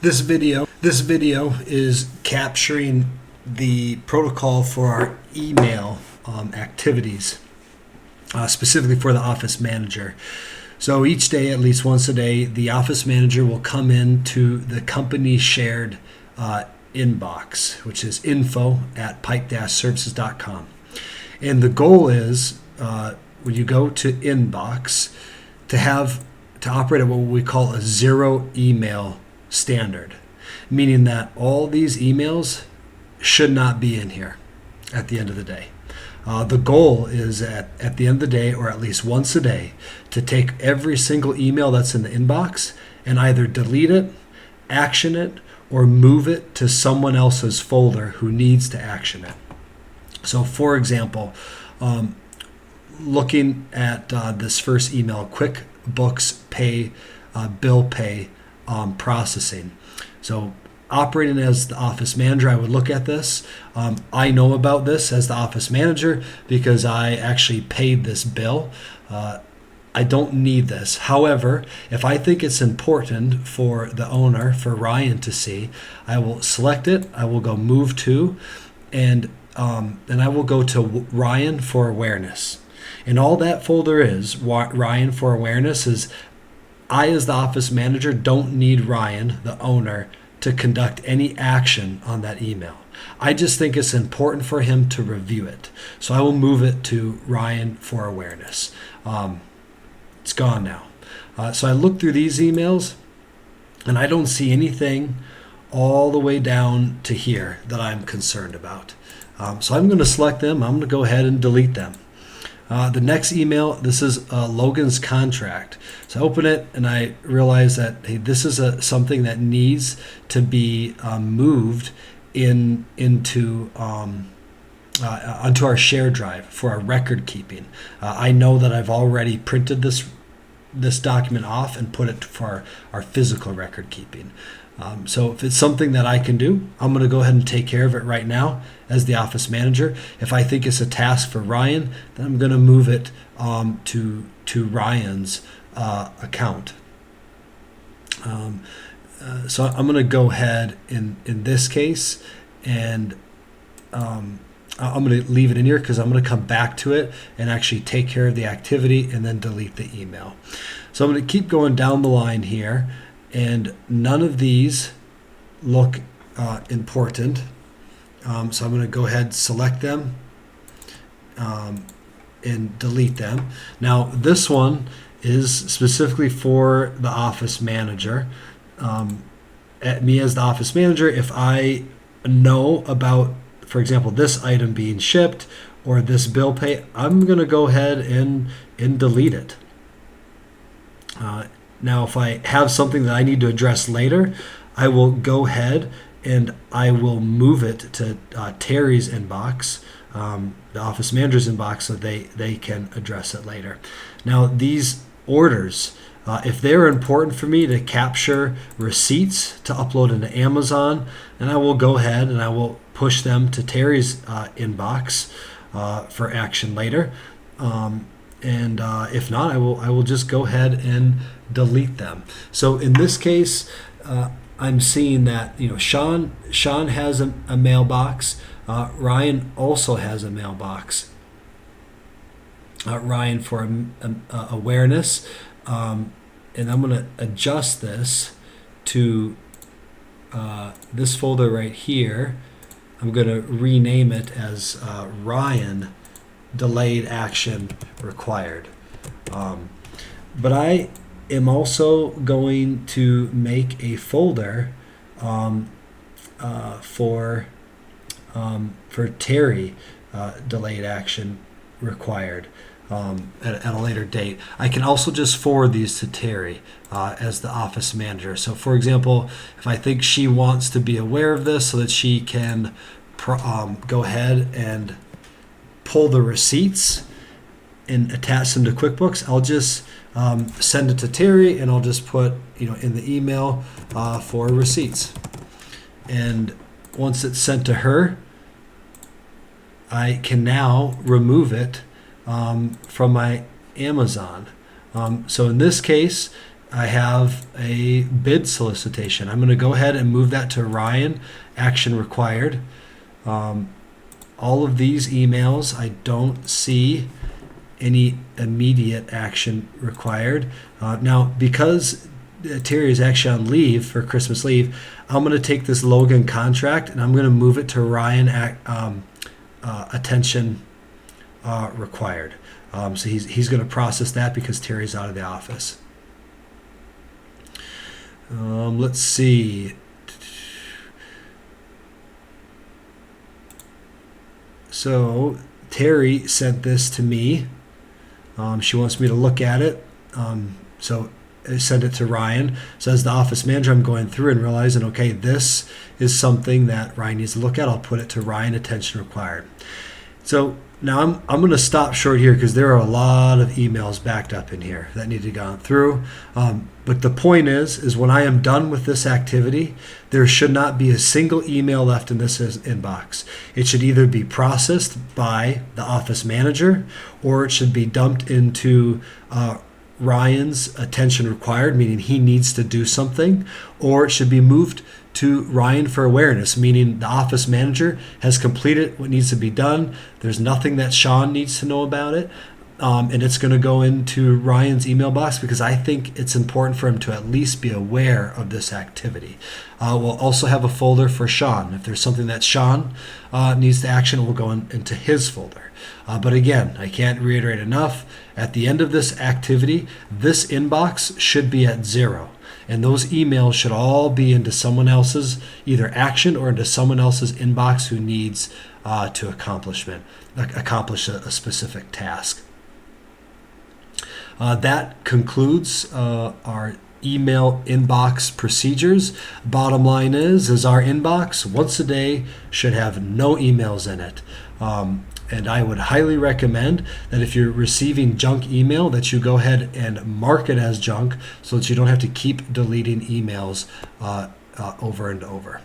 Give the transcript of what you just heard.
This video is capturing the protocol for our email activities, specifically for the office manager. So each day, at least once a day, the office manager will come into the company shared inbox, which is info@pike-services.com. And the goal is, when you go to inbox, to operate at what we call a zero email standard, meaning that all these emails should not be in here at the end of the day. The goal is at the end of the day, or at least once a day, to take every single email that's in the inbox and either delete it, action it, or move it to someone else's folder who needs to action it. So for example, looking at this first email, QuickBooks Pay, bill pay processing. So operating as the office manager, I would look at this. I know about this as the office manager because I actually paid this bill. I don't need this. However, if I think it's important for the owner, for Ryan to see, I will select it. I will go move to, and then I will go to Ryan for awareness. And all that folder is, Ryan for awareness, is I as the office manager don't need Ryan, the owner, to conduct any action on that email. I just think it's important for him to review it. So I will move it to Ryan for awareness. It's gone now. So I look through these emails and I don't see anything all the way down to here that I'm concerned about. So I'm going to select them. I'm going to go ahead and delete them. The next email, this is Logan's contract. So I open it and I realize that, hey, this is something that needs to be moved onto our share drive for our record keeping. I know that I've already printed this document off and put it for our physical record keeping. So if it's something that I can do, I'm going to go ahead and take care of it right now as the office manager. If I think it's a task for Ryan, then I'm going to move it to Ryan's account. So I'm going to go ahead in this case, and I'm going to leave it in here because I'm going to come back to it and actually take care of the activity and then delete the email. So I'm going to keep going down the line here. And none of these look important. So I'm going to go ahead and select them and delete them. Now this one is specifically for the office manager. At me as the office manager, if I know about, for example, this item being shipped or this bill pay, I'm going to go ahead and delete it. Now, if I have something that I need to address later, I will go ahead and I will move it to Terry's inbox, the office manager's inbox, so they can address it later. Now, these orders, if they're important for me to capture receipts to upload into Amazon, then I will go ahead and I will push them to Terry's inbox for action later. And if not, I will just go ahead and delete them. So in this case, I'm seeing that Sean has a mailbox. Ryan also has a mailbox. Ryan for awareness, and I'm going to adjust this to this folder right here. I'm going to rename it as Ryan delayed action required. But I am also going to make a folder for Terry delayed action required at a later date. I can also just forward these to Terry as the office manager. So for example, if I think she wants to be aware of this so that she can go ahead and pull the receipts and attach them to QuickBooks, I'll just send it to Terry and I'll just put in the email for receipts. And once it's sent to her, I can now remove it from my Amazon. So in this case, I have a bid solicitation. I'm going to go ahead and move that to Ryan, action required. All of these emails, I don't see any immediate action required. Now, because Terry is actually on leave for Christmas leave, I'm going to take this Logan contract and I'm going to move it to Ryan, attention required. So he's going to process that because Terry's out of the office. Let's see. So Terry sent this to me. She wants me to look at it. So I send it to Ryan. So as the office manager, I'm going through and realizing, okay, this is something that Ryan needs to look at. I'll put it to Ryan, attention required. So now I'm going to stop short here because there are a lot of emails backed up in here that need to go through. But the point is when I am done with this activity, there should not be a single email left in this inbox. It should either be processed by the office manager or it should be dumped into Ryan's attention required, meaning he needs to do something, or it should be moved to Ryan for awareness, meaning the office manager has completed what needs to be done. There's nothing that Sean needs to know about it. And it's going to go into Ryan's email box because I think it's important for him to at least be aware of this activity. We'll also have a folder for Sean. If there's something that Sean needs to action, it will go into his folder. But again, I can't reiterate enough. At the end of this activity, this inbox should be at 0. And those emails should all be into someone else's either action or into someone else's inbox who needs to accomplish a specific task. That concludes our email inbox procedures. Bottom line is our inbox once a day should have no emails in it. And I would highly recommend that if you're receiving junk email that you go ahead and mark it as junk so that you don't have to keep deleting emails over and over.